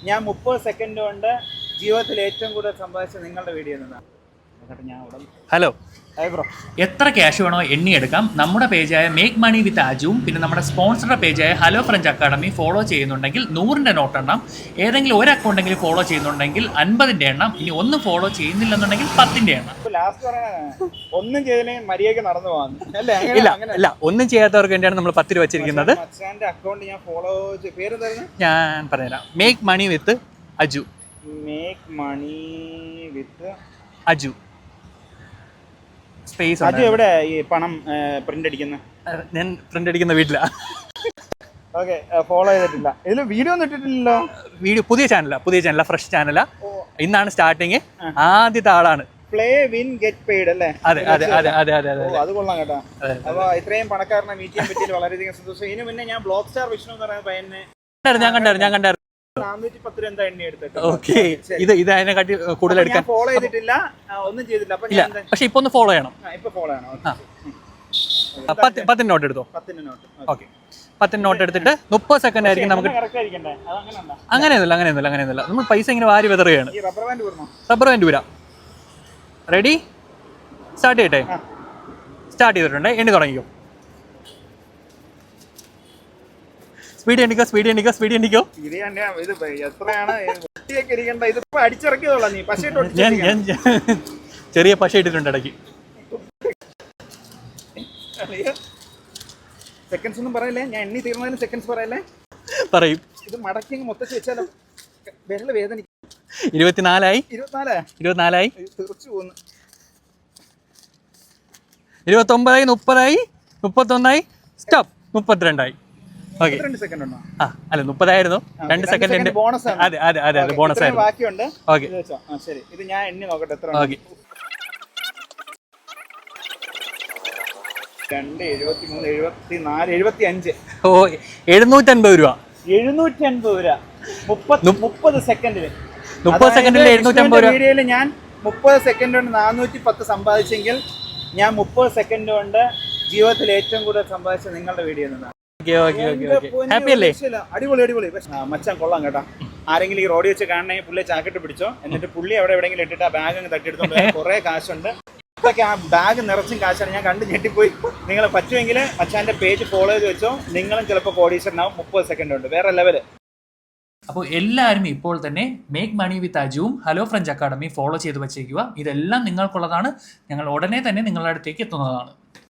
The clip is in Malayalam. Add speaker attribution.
Speaker 1: ഞാൻ 30 സെക്കൻഡ് കൊണ്ട് ജീവിതത്തിൽ ഏറ്റവും കൂടുതൽ സമ്പാദിച്ചത് നിങ്ങളുടെ വീഡിയോ നിന്നാണ്.
Speaker 2: ഹലോ, എത്ര ക്യാഷ് വേണോ എണ്ണിയെടുക്കാം. നമ്മുടെ പേജായ മേക്ക് മണി വിത്ത് അജുവും പിന്നെ നമ്മുടെ സ്പോൺസറുടെ പേജായ ഹലോ ഫ്രഞ്ച് അക്കാഡമി ഫോളോ ചെയ്യുന്നുണ്ടെങ്കിൽ 100ന്റെ നോട്ട് എണ്ണം, ഏതെങ്കിലും ഒരു അക്കൗണ്ടെങ്കിലും ഫോളോ ചെയ്യുന്നുണ്ടെങ്കിൽ 50ന്റെ എണ്ണം, ഇനി ഒന്നും ഫോളോ ചെയ്യുന്നില്ലെന്നുണ്ടെങ്കിൽ 10ന്റെ എണ്ണം.
Speaker 1: ഒന്നും ചെയ്തില്ലെങ്കിൽ മര്യാദയ്ക്ക് നടന്നു പോകാൻ
Speaker 2: ഇല്ല, ഒന്നും ചെയ്യാത്തവർക്ക് വേണ്ടിയാണ് നമ്മൾ 10 രൂപ വെച്ചിരിക്കുന്നത്.
Speaker 1: അക്കൗണ്ട് ഞാൻ ഫോളോ
Speaker 2: ഞാൻ പറഞ്ഞുതരാം. മേക്ക് മണി വിത്ത് അജു.
Speaker 1: മേക്ക് മണി വിത്ത്
Speaker 2: അജു സ്പേസ്.
Speaker 1: അജു എവിടെ ഈ പണം പ്രിന്റ് അടിക്കുന്ന?
Speaker 2: ഞാൻ പ്രിന്റ് അടിക്കുന്ന വീട്ടിലാ.
Speaker 1: ഓക്കെ, ഫോളോ ചെയ്തിട്ടില്ല. ഇതിൽ വീഡിയോ ഒന്നും ഇട്ടിട്ടില്ലല്ലോ.
Speaker 2: വീഡിയോ പുതിയ ചാനലാ, ഫ്രഷ് ചാനലാ. ഇന്നാണ് സ്റ്റാർട്ടിങ്. ആദ്യത്തെ ആളാണ്.
Speaker 1: പ്ലേ വിൻ ഗെറ്റ് പെയ്ഡ് അല്ലേ?
Speaker 2: അതെ.
Speaker 1: അത് കൊള്ളാം കേട്ടോ. അപ്പൊ ഇത്രയും പണക്കാരനെ മീറ്റ് ചെയ്യാൻ പറ്റിയത് വളരെയധികം സന്തോഷം. ഇതിന് മുന്നേ ഞാൻ ബ്ലോക്ക് സ്റ്റാർ വിഷ്ണു എന്ന് പറയുന്ന പയ്യനെ
Speaker 2: ഞാൻ കണ്ടായിരുന്നു.
Speaker 1: 410 രൂപ എന്താ എണ്ണി എടുത്തിട്ട്.
Speaker 2: ഓക്കെ, ഇത് അതിനെക്കാട്ടി കൂടുതൽ എടുക്കാൻ
Speaker 1: ഫോളോ ചെയ്തിട്ടില്ല, ഒന്നും ചെയ്തില്ല.
Speaker 2: പക്ഷെ ഇപ്പൊ ഒന്ന് ഫോളോ ചെയ്യണം.
Speaker 1: ഇപ്പൊ ഫോളോ ചെയ്യണം.
Speaker 2: 10 നോട്ട് എടുത്തോ.
Speaker 1: 10 നോട്ട്.
Speaker 2: ഓക്കെ, 10 നോട്ട് എടുത്തിട്ട് 30 സെക്കൻഡ് ആയിരിക്കും നമുക്ക്. അങ്ങനെയൊന്നുമില്ല. നമ്മൾ പൈസ ഇങ്ങനെ വാരി വെതറുകയാണ്. റബ്ബർ ബാൻഡ് ഊരാ. റെഡി? സ്റ്റാർട്ട് ചെയ്യട്ടെ? സ്റ്റാർട്ട് ചെയ്തിട്ടുണ്ട്. എണ്ണി തുടങ്ങിക്കോ. സ്പീഡ് എണ്ണിക്കോ. ഞാൻ ചെറിയ പശ ഇട്ടിട്ടുണ്ട് ഇടയ്ക്ക്.
Speaker 1: സെക്കൻഡ്സ് ഒന്നും പറയല്ലേ, ഞാൻ എണ്ണി തീർന്നതിന് സെക്കൻഡ്സ് പറയല്ലേ.
Speaker 2: പറയും.
Speaker 1: ഇത് മടക്കി മൊത്തത്തിൽ വെച്ചാലോ വിരല് വേദനിക്കും.
Speaker 2: 24
Speaker 1: തെറിച്ചു പോകുന്നു.
Speaker 2: 29 30 31 സ്റ്റോപ്പ്. 32 ഓക്കെ. അല്ല 30 ആയിരുന്നു. 2 സെക്കൻഡ്
Speaker 1: ബോണസ്.
Speaker 2: അതെ ബോണസ് ആയിരുന്നു.
Speaker 1: ബാക്കിയുണ്ട്.
Speaker 2: ഓക്കെ
Speaker 1: ശരി, ഇത് ഞാൻ എണ്ണി നോക്കട്ടെ എത്ര.
Speaker 2: ഓക്കെ,
Speaker 1: 2 73 74 75.
Speaker 2: ഓ, 750 രൂപ.
Speaker 1: 750 രൂപ 30 സെക്കൻഡില്.
Speaker 2: 30 സെക്കൻഡിൽ 750 രൂപ.
Speaker 1: വീഡിയോയിൽ ഞാൻ 30 സെക്കൻഡ് കൊണ്ട് 410 സമ്പാദിച്ചെങ്കിൽ ഞാൻ 30 സെക്കൻഡ് കൊണ്ട് ജീവിതത്തിൽ ഏറ്റവും കൂടുതൽ സമ്പാദിച്ചത് നിങ്ങളുടെ വീഡിയോ നിന്നാണ്.
Speaker 2: ഹാപ്പി അല്ലേ?
Speaker 1: അടിപൊളി. മച്ചാൻ കൊള്ളാം കേട്ടോ. ആരെങ്കിലും ഈ റോഡിൽ വെച്ച് കാണണമെങ്കിൽ പുള്ളിയെ ചാക്കിട്ട് പിടിച്ചോ. എന്നിട്ട് പുള്ളി അവിടെ എവിടെയെങ്കിലും ഇട്ടിട്ട് ആ ബാഗ് അങ്ങ് തട്ടിയെടുത്തോണ്ട് കുറെ കാശുണ്ട്. ഇതൊക്കെ ആ ബാഗ് നിറച്ചും കാശാണ്. ഞാൻ കണ്ട് ഞെട്ടിപ്പോയി. നിങ്ങൾ പറ്റുമെങ്കിൽ മച്ചാന്റെ പേജ് ഫോളോ ചെയ്ത് വെച്ചോ. നിങ്ങളും ചിലപ്പോൾ കോടീശ്വരനാവും. 30 സെക്കൻഡ് ഉണ്ട്, വേറെ ലെവല്.
Speaker 2: അപ്പോൾ എല്ലാവരും ഇപ്പോൾ തന്നെ മേക്ക് മണി വിത്ത് അജുവും ഹലോ ഫ്രഞ്ച് അക്കാഡമി ഫോളോ ചെയ്ത് വെച്ചേക്കുക. ഇതെല്ലാം നിങ്ങൾക്കുള്ളതാണ്. ഞങ്ങൾ ഉടനെ തന്നെ നിങ്ങളുടെ അടുത്തേക്ക് എത്തുന്നതാണ്.